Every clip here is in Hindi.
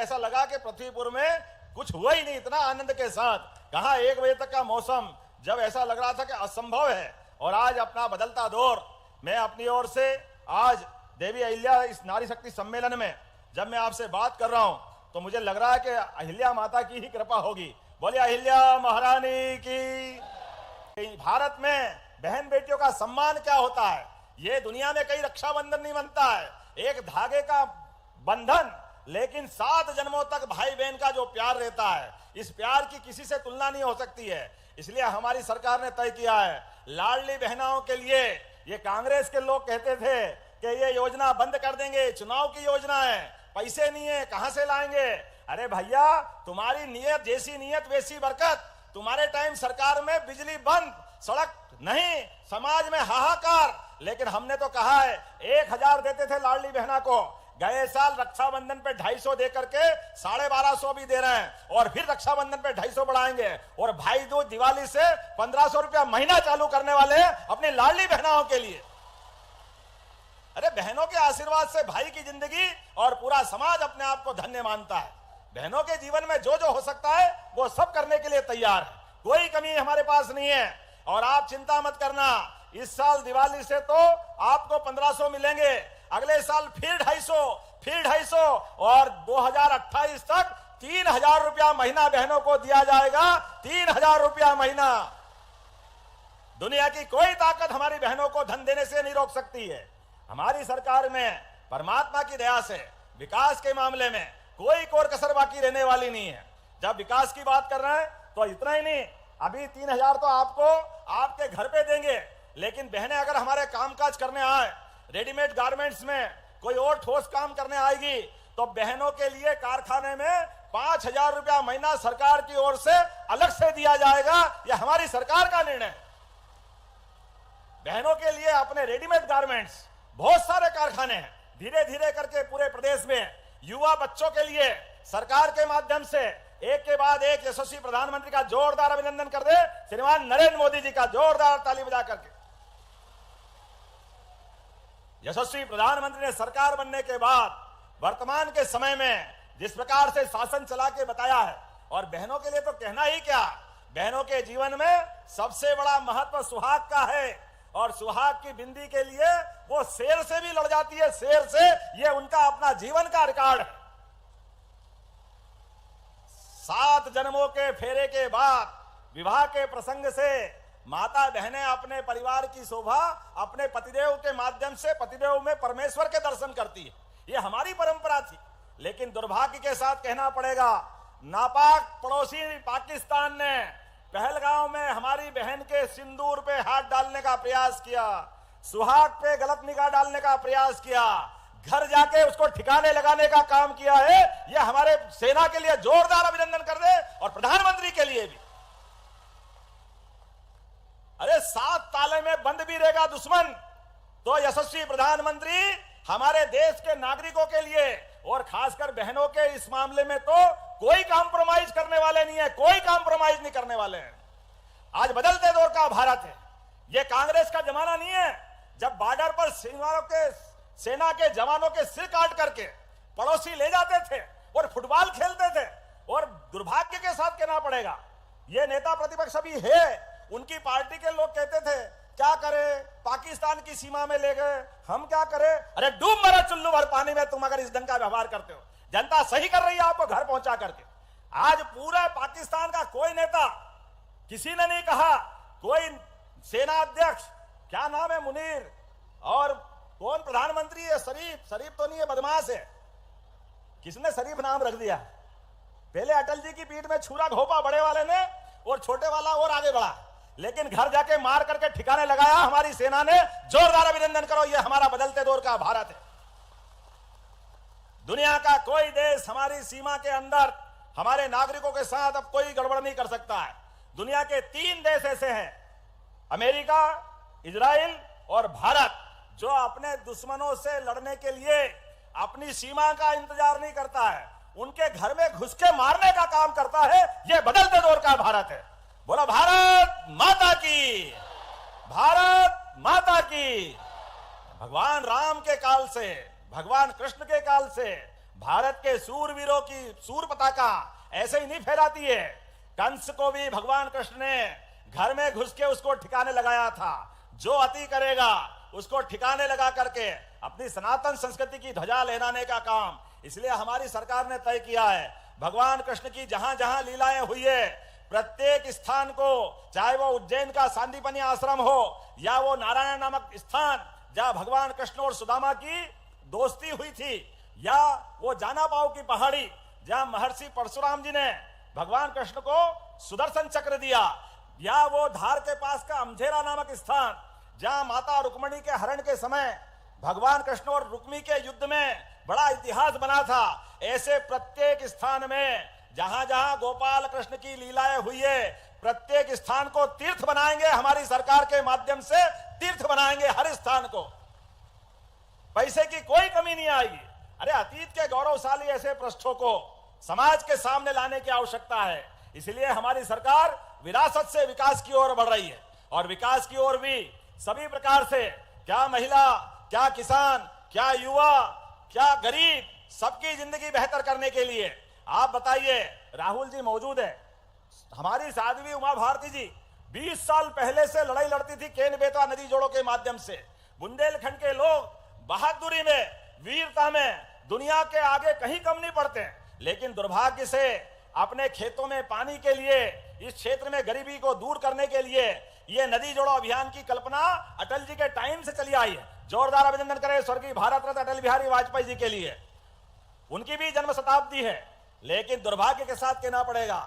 ऐसा लगा कि पृथ्वीपुर में कुछ हुआ ही नहीं, इतना आनंद के साथ। कहा 1 बजे तक का मौसम, जब ऐसा लग रहा था कि असंभव है। और आज अपना बदलता दौर, मैं अपनी ओर से आज देवी अहिल्या इस नारी शक्ति सम्मेलन में जब मैं आपसे बात कर रहा हूं तो मुझे लग रहा है कि अहिल्या माता की ही कृपा होगी। बोलिए अहिल्या महारानी की। भारत में बहन बेटियों का सम्मान क्या होता है, ये दुनिया में कहीं रक्षाबंधन नहीं बनता है, एक धागे का बंधन, लेकिन 7 जन्मों तक भाई बहन का जो प्यार रहता है, इस प्यार की किसी से तुलना नहीं हो सकती है। इसलिए हमारी सरकार ने तय किया है लाडली बहनाओं के लिए। ये कांग्रेस के लोग कहते थे कि ये योजना बंद कर देंगे, चुनाव की योजना है, पैसे नहीं है, कहां से लाएंगे। अरे भैया, तुम्हारी नियत जैसी नियत वैसी बरकत। तुम्हारे टाइम सरकार में बिजली बंद, सड़क नहीं, समाज में हाहाकार, लेकिन हमने तो कहा है 1000 देते थे लाडली बहना को, गए साल रक्षाबंधन पे 250 दे करके 1250 भी दे रहे हैं, और फिर रक्षाबंधन पे 250 बढ़ाएंगे, और भाई दूज दिवाली से 1500 रुपया महीना चालू करने वाले हैं अपनी लाडली बहनाओं के लिए। अरे बहनों के आशीर्वाद से भाई की जिंदगी और पूरा समाज अपने आप को धन्य मानता है। बहनों के जीवन में जो जो हो सकता है वो सब करने के लिए तैयार है, कोई कमी हमारे पास नहीं है। और आप चिंता मत करना, इस साल दिवाली से तो आपको 1500 मिलेंगे, अगले साल फिर 250, फिर 250, और 2028 तक 3000 रुपया महीना बहनों को दिया जाएगा। 3000 रुपया महीना। दुनिया की कोई ताकत हमारी बहनों को धन देने से नहीं रोक सकती है। हमारी सरकार में परमात्मा की दया से विकास के मामले में कोई कोर कसर बाकी रहने वाली नहीं है। जब विकास की बात कर रहे हैं तो इतना ही नहीं, अभी 3000 तो आपको आपके घर पे देंगे, लेकिन बहनें अगर हमारे कामकाज करने आए, रेडीमेड गारमेंट्स में कोई और ठोस काम करने आएगी, तो बहनों के लिए कारखाने में 5000 रुपया महीना सरकार की ओर से अलग से दिया जाएगा। यह हमारी सरकार का निर्णय है। बहनों के लिए अपने रेडीमेड गारमेंट्स, बहुत सारे कारखाने हैं, धीरे धीरे करके पूरे प्रदेश में युवा बच्चों के लिए सरकार के माध्यम से एक के बाद एक यशस्वी प्रधानमंत्री का जोरदार अभिनंदन कर दे श्रीमान नरेंद्र मोदी जी का, जोरदार ताली बजा करके। यशस्वी प्रधानमंत्री ने सरकार बनने के बाद वर्तमान के समय में जिस प्रकार से शासन चला के बताया है, और बहनों के लिए तो कहना ही क्या, बहनों के जीवन में सबसे बड़ा महत्व सुहाग का है, और सुहाग की बिंदी के लिए वो शेर से भी लड़ जाती है, शेर से। ये उनका अपना जीवन का रिकॉर्ड है। 7 जन्मों के फेरे के बाद विवाह के प्रसंग से माता बहनें अपने परिवार की शोभा अपने पतिदेव के माध्यम से पतिदेव में परमेश्वर के दर्शन करती है। ये हमारी परंपरा थी, लेकिन दुर्भाग्य के साथ कहना पड़ेगा, नापाक पड़ोसी पाकिस्तान ने पहलगांव में हमारी बहन के सिंदूर पे हाथ डालने का प्रयास किया, सुहाग पे गलत निगाह डालने का प्रयास किया, घर जाके उसको ठिकाने लगाने का काम किया है। यह हमारे सेना के लिए जोरदार अभिनंदन कर दे, और प्रधानमंत्री के लिए भी। अरे 7 ताले में बंद भी रहेगा दुश्मन, तो यशस्वी प्रधानमंत्री हमारे देश के नागरिकों के लिए और खासकर बहनों के इस मामले में तो कोई कॉम्प्रोमाइज करने वाले नहीं है, कोई कॉम्प्रोमाइज नहीं करने वाले हैं। आज बदलते दौर का भारत है, यह कांग्रेस का जमाना नहीं है जब बॉर्डर पर सेना के जवानों के सिर काट करके पड़ोसी ले जाते थे और फुटबॉल खेलते थे। और दुर्भाग्य के साथ कहना पड़ेगा, ये नेता प्रतिपक्ष अभी है, उनकी पार्टी के लोग कहते थे क्या करें, पाकिस्तान की सीमा में ले गए, हम क्या करें। अरे डूब मरो चुल्लू भर पानी में तुम अगर इस ढंग का व्यवहार करते हो। जनता सही कर रही है आपको घर पहुंचा करके। आज पूरा पाकिस्तान का कोई नेता, किसी ने नहीं कहा, कोई सेना अध्यक्ष, क्या नाम है, मुनीर, और कौन प्रधानमंत्री है, शरीफ तो नहीं है, बदमाश है, किसने शरीफ नाम रख दिया। पहले अटल जी की पीठ में छुरा घोपा बड़े वाले ने, और छोटे वाला और आगे बढ़ा, लेकिन घर जाके मार करके ठिकाने लगाया हमारी सेना ने। जोरदार अभिनंदन करो, यह हमारा बदलते दौर का भारत है। दुनिया का कोई देश हमारी सीमा के अंदर हमारे नागरिकों के साथ अब कोई गड़बड़ नहीं कर सकता है। दुनिया के 3 देश ऐसे हैं, अमेरिका, इजराइल और भारत, जो अपने दुश्मनों से लड़ने के लिए अपनी सीमा का इंतजार नहीं करता है, उनके घर में घुस के मारने का काम करता है। यह बदलते दौर का भारत है। बोलो भारत माता की, भारत माता की। भगवान राम के काल से, भगवान कृष्ण के काल से भारत के सूरवीरों की सूर पताका ऐसे ही नहीं फहराती है। कंस को भी भगवान कृष्ण ने घर में घुस के उसको ठिकाने लगाया था। जो अति करेगा उसको ठिकाने लगा करके अपनी सनातन संस्कृति की ध्वजा लहराने का काम इसलिए हमारी सरकार ने तय किया है। भगवान कृष्ण की जहां जहां लीलाएं हुई है, प्रत्येक स्थान को, चाहे वो उज्जैन का सांदीपनि आश्रम हो या वो नारायण नामक स्थान जहां भगवान कृष्ण और सुदामा की दोस्ती हुई थी, या वो जानापाव की पहाड़ी जहां महर्षि परशुराम जी ने भगवान कृष्ण को सुदर्शन चक्र दिया, या वो धार के पास का अमझेरा नामक स्थान जहां माता रुक्मिणी के हरण के समय भगवान कृष्ण और रुक्मी के युद्ध में बड़ा इतिहास बना था, ऐसे प्रत्येक स्थान में जहां जहां गोपाल कृष्ण की लीलाएं हुई है, प्रत्येक स्थान को तीर्थ बनाएंगे। हमारी सरकार के माध्यम से तीर्थ बनाएंगे हर स्थान को, पैसे की कोई कमी नहीं आएगी। अरे अतीत के गौरवशाली ऐसे पृष्ठों को समाज के सामने लाने की आवश्यकता है। इसलिए हमारी सरकार विरासत से विकास की ओर बढ़ रही है, और विकास की ओर भी सभी प्रकार से, क्या महिला, क्या किसान, क्या युवा, क्या गरीब, सबकी जिंदगी बेहतर करने के लिए। आप बताइए, राहुल जी मौजूद है, हमारी साध्वी उमा भारती जी 20 साल पहले से लड़ाई लड़ती थी केन बेतवा नदी जोड़ों के माध्यम से। बुंदेलखंड के लोग बहादुरी में, वीरता में दुनिया के आगे कहीं कम नहीं पड़ते, लेकिन दुर्भाग्य से अपने खेतों में पानी के लिए, इस क्षेत्र में गरीबी को दूर करने के लिए ये नदी जोड़ो अभियान की कल्पना अटल जी के टाइम से चली आई है। जोरदार अभिनंदन करें स्वर्गीय भारत रत्न अटल बिहारी वाजपेयी जी के लिए, उनकी भी जन्म शताब्दी है। लेकिन दुर्भाग्य के साथ कहना पड़ेगा,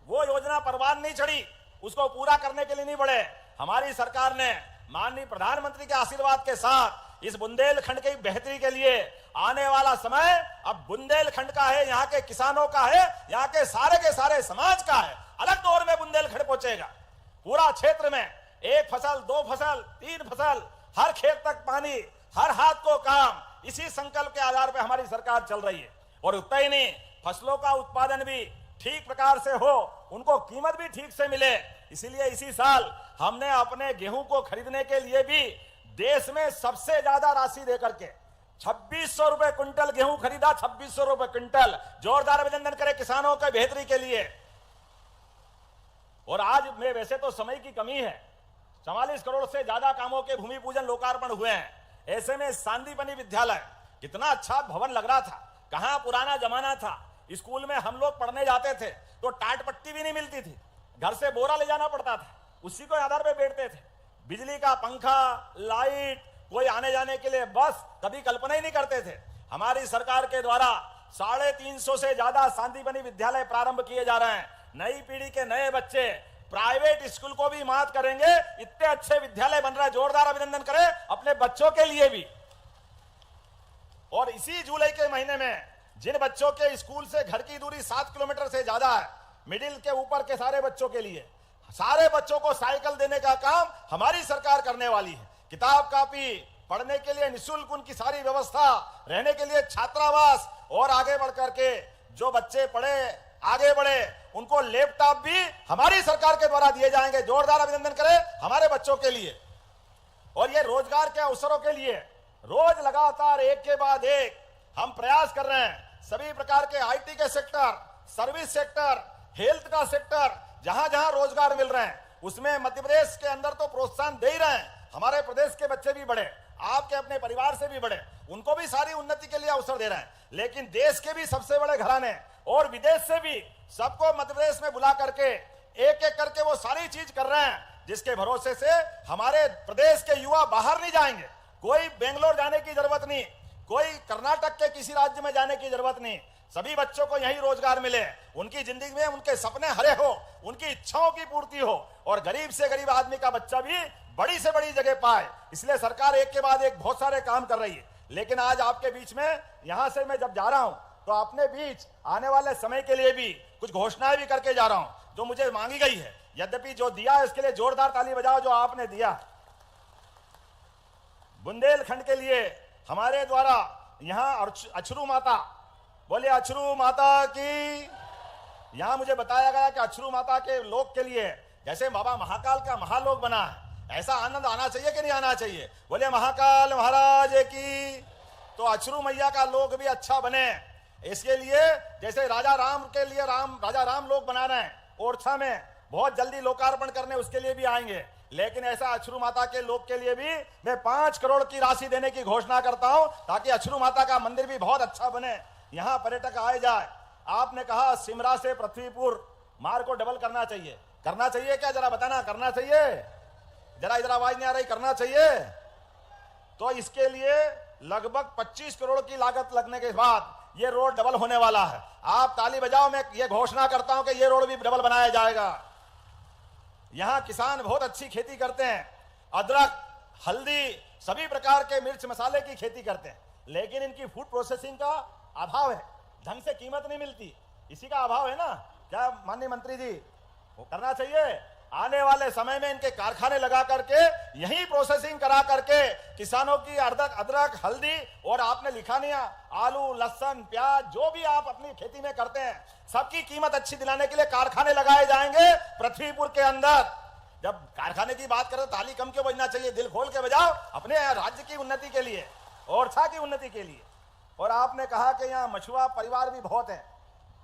वो योजना परवान नहीं चढ़ी, उसको पूरा करने के लिए नहीं बढ़े। हमारी सरकार ने माननीय प्रधानमंत्री के आशीर्वाद के साथ इस बुंदेलखंड की बेहतरी के लिए आने वाला समय अब बुंदेलखंड का है, यहाँ के किसानों का है, यहाँ के सारे समाज का है। अलग दौर में बुंदेलखंड पहुंचेगा। पूरा क्षेत्र में 1 फसल, 2 फसल, 3 फसल, हर खेत तक पानी, हर हाथ को काम, इसी संकल्प के आधार पर हमारी सरकार चल रही है। और उतना ही नहीं, फसलों का उत्पादन भी ठीक प्रकार से हो, उनको कीमत भी ठीक से मिले। इसीलिए इसी साल हमने अपने गेहूं को खरीदने के लिए भी देश में सबसे ज्यादा राशि देकर के 2600 रुपए क्विंटल गेहूं खरीदा। 2600 रुपए क्विंटल। जोरदार अभिनंदन करें किसानों के बेहतरी के लिए। और आज में वैसे तो समय की कमी है, 44 करोड़ से ज्यादा कामों के भूमि पूजन लोकार्पण हुए हैं। ऐसे में सांदीपनि विद्यालय कितना अच्छा भवन लग रहा था, कहां पुराना जमाना था। स्कूल में हम लोग पढ़ने जाते थे तो टाट पट्टी भी नहीं मिलती थी, घर से बोरा ले जाना पड़ता था, उसी को आधार पे बैठते थे। बिजली का पंखा, लाइट, कोई आने जाने के लिए बस कभी कल्पना ही नहीं करते थे। हमारी सरकार के द्वारा 350 से ज्यादा सांदीपनि विद्यालय प्रारंभ किए जा रहे हैं। नई पीढ़ी के नए बच्चे प्राइवेट स्कूल को भी मात करेंगे, इतने अच्छे विद्यालय बन रहे हैं। जोरदार अभिनंदन करें अपने बच्चों के लिए भी। और इसी जुलाई के महीने में जिन बच्चों के स्कूल से घर की दूरी 7 किलोमीटर से ज्यादा है, मिडिल के ऊपर के सारे बच्चों के लिए, सारे बच्चों को साइकिल देने का काम हमारी सरकार करने वाली है। किताब कापी, पढ़ने के लिए निःशुल्क उनकी सारी व्यवस्था, रहने के लिए छात्रावास, और आगे बढ़ करके जो बच्चे पढ़े, आगे बढ़े, उनको लैपटॉप भी हमारी सरकार के द्वारा दिए जाएंगे। जोरदार अभिनंदन करें हमारे बच्चों के लिए। और ये रोजगार के अवसरों के लिए रोज लगातार एक के बाद एक हम प्रयास कर रहे हैं। सभी प्रकार के आईटी के सेक्टर, सर्विस सेक्टर, हेल्थ का सेक्टर, जहां जहां रोजगार मिल रहे हैं उसमें मध्य प्रदेश के अंदर तो प्रोत्साहन दे ही रहे हैं। हमारे प्रदेश के बच्चे भी बढ़े, आपके अपने परिवार से भी बढ़े, उनको भी सारी उन्नति के लिए अवसर दे रहे हैं। लेकिन देश के भी सबसे बड़े घराने और विदेश से भी सबको मध्य प्रदेश में बुला करके एक एक करके वो सारी चीज कर रहे हैं, जिसके भरोसे से हमारे प्रदेश के युवा बाहर नहीं जाएंगे। कोई बेंगलोर जाने की जरूरत नहीं, कोई कर्नाटक के किसी राज्य में जाने की जरूरत नहीं। सभी बच्चों को यही रोजगार मिले, उनकी जिंदगी में उनके सपने हरे हो, उनकी इच्छाओं की पूर्ति हो, और गरीब से गरीब आदमी का बच्चा भी बड़ी से बड़ी जगह पाए। इसलिए सरकार एक के बाद एक बहुत सारे काम कर रही है। लेकिन आज आपके बीच में, यहां से मैं जब जा रहा हूं तो अपने बीच आने वाले समय के लिए भी कुछ घोषणाएं भी करके जा रहा हूं जो मुझे मांगी गई है। यद्यपि जो दिया है उसके लिए जोरदार ताली बजाओ जो आपने दिया। बुंदेलखंड के लिए हमारे द्वारा यहां अछरू माता, बोले अछरू माता की। यहां मुझे बताया गया कि अछरू माता के लोक के लिए जैसे बाबा महाकाल का महालोक बना है, ऐसा आनंद आना चाहिए कि नहीं आना चाहिए? बोले महाकाल महाराज की। तो अछरू मैया का लोक भी अच्छा बने, इसके लिए जैसे राजा राम के लिए राजा राम लोग बना रहे हैं, ओरछा में बहुत जल्दी लोकार्पण करने उसके लिए भी आएंगे। लेकिन ऐसा अश्रु माता के लोग के लिए भी मैं 5 करोड़ की राशि देने की घोषणा करता हूं, ताकि अश्रु माता का मंदिर भी बहुत अच्छा बने, यहां पर्यटक आए जाए। आपने कहा सिमरा से पृथ्वीपुर मार्ग को डबल करना चाहिए क्या? जरा बताना, करना चाहिए? जरा इधर आवाज नहीं आ रही, करना चाहिए? तो इसके लिए लगभग 25 करोड़ की लागत लगने के बाद ये रोड डबल होने वाला है। आप ताली बजाओ, मैं ये घोषणा करता हूं कि ये रोड भी डबल बनाया जाएगा। यहां किसान बहुत अच्छी खेती करते हैं, अदरक, हल्दी, सभी प्रकार के मिर्च मसाले की खेती करते हैं, लेकिन इनकी फूड प्रोसेसिंग का अभाव है, ढंग से कीमत नहीं मिलती, इसी का अभाव है ना। क्या माननीय मंत्री जी, वो करना चाहिए? आने वाले समय में इनके कारखाने लगा करके यही प्रोसेसिंग करा करके किसानों की अदरक, हल्दी और आपने लिखा नहीं आलू, लहसुन, प्याज, जो भी आप अपनी खेती में करते हैं, सबकी कीमत अच्छी दिलाने के लिए कारखाने लगाए जाएंगे पृथ्वीपुर के अंदर। जब कारखाने की बात करें तो ताली कम क्यों बजना चाहिए? दिल खोल के बजाओ, अपने राज्य की उन्नति के लिए, ओरछा की उन्नति के लिए। और आपने कहा कि यहाँ मछुआ परिवार भी बहुत है,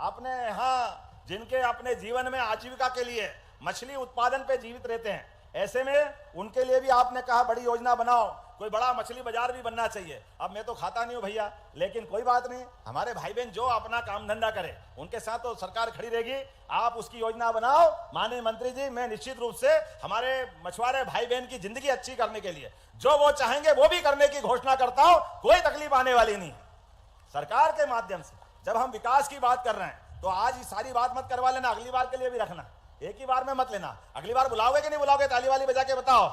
आपने यहाँ जिनके अपने जीवन में आजीविका के लिए मछली उत्पादन पे जीवित रहते हैं, ऐसे में उनके लिए भी आपने कहा बड़ी योजना बनाओ, कोई बड़ा मछली बाजार भी बनना चाहिए। अब मैं तो खाता नहीं हूं भैया, लेकिन कोई बात नहीं, हमारे भाई बहन जो अपना काम धंधा करे उनके साथ तो सरकार खड़ी रहेगी। आप उसकी योजना बनाओ माननीय मंत्री जी, मैं निश्चित रूप से हमारे मछुआरे भाई बहन की जिंदगी अच्छी करने के लिए जो वो चाहेंगे वो भी करने की घोषणा करता हूं, कोई तकलीफ आने वाली नहीं। सरकार के माध्यम से जब हम विकास की बात कर रहे हैं तो आज ही सारी बात मत करवा लेना, अगली बार के लिए भी रखना, एक ही बार में मत लेना। अगली बार बुलाओगे कि नहीं बुलाओगे? ताली वाली बजा के बताओ।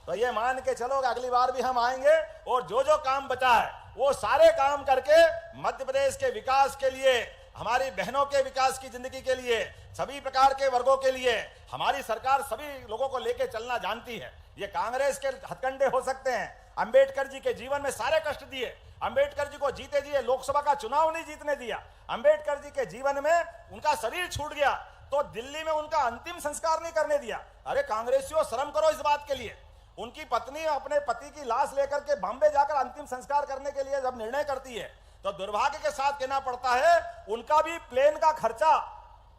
तो ये मान के चलो कि अगली बार भी हम आएंगे और जो जो काम बचा है वो सारे काम करके मध्य प्रदेश के विकास के लिए, हमारी बहनों के विकास की जिंदगी के लिए, सभी प्रकार के वर्गों के लिए हमारी सरकार सभी लोगों को लेके चलना जानती है। ये कांग्रेस के हथकंडे हो सकते हैं, अंबेडकर जी के जीवन में सारे कष्ट दिए, अंबेडकर जी को जीते जी लोकसभा का चुनाव नहीं जीतने दिया, अंबेडकर जी के जीवन में उनका शरीर छूट गया तो दिल्ली में उनका अंतिम संस्कार नहीं करने दिया। अरे कांग्रेसियों, शर्म करो इस बात के लिए। उनकी पत्नी अपने पति की लाश लेकर के बॉम्बे जाकर अंतिम संस्कार करने के लिए जब निर्णय करती है तो दुर्भाग्य के साथ कहना पड़ता है उनका भी प्लेन का खर्चा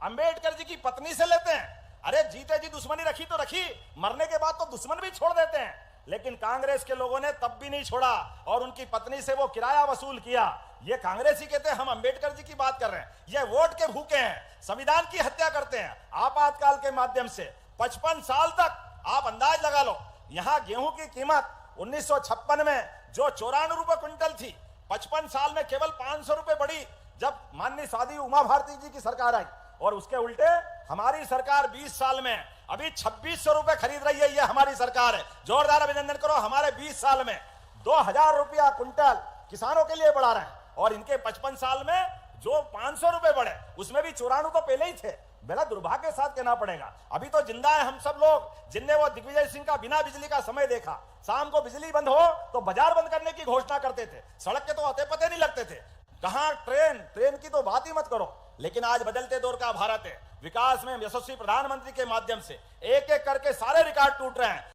अंबेडकर जी की पत्नी से लेते हैं। अरे जीते जी दुश्मनी रखी तो रखी, मरने के बाद तो दुश्मन भी छोड़ देते हैं, लेकिन कांग्रेस के लोगों ने तब भी नहीं छोड़ा और उनकी पत्नी से वो किराया वसूल किया। ये कांग्रेसी कहते हैं हम अंबेडकर जी की बात कर रहे हैं, ये वोट के भूखे हैं, संविधान की हत्या करते हैं आपातकाल के माध्यम से। 55 साल तक आप अंदाज लगा लो, यहां गेहूं की कीमत 1956 में जो 94 रुपए क्विंटल थी, 55 साल में केवल 500 रुपए बढ़ी जब माननीय साध्वी उमा भारती जी की सरकार आई। और उसके उल्टे हमारी सरकार 20 साल में अभी 2600 रुपए खरीद रही है, ये हमारी सरकार है। जोरदार अभिनंदन करो, हमारे 20 साल में 2000 रुपया क्विंटल किसानों के लिए बढ़ा रहे हैं और इनके 55 साल में जो 500 रुपए बढ़े उसमें भी 94 तो पहले ही थे। बड़ा दुर्भाग्य के साथ कहना पड़ेगा। अभी तो जिंदा है हम सब लोग जिनने वो दिग्विजय सिंह का बिना बिजली का समय देखा, शाम को बिजली बंद हो तो बाजार बंद करने की घोषणा करते थे, सड़क के तो अते पते नहीं लगते थे। कहां ट्रेन की तो बात ही मत करो। लेकिन आज बदलते दौर का भारत है, विकास में यशस्वी प्रधानमंत्री के माध्यम से एक एक करके सारे रिकॉर्ड टूट रहे हैं।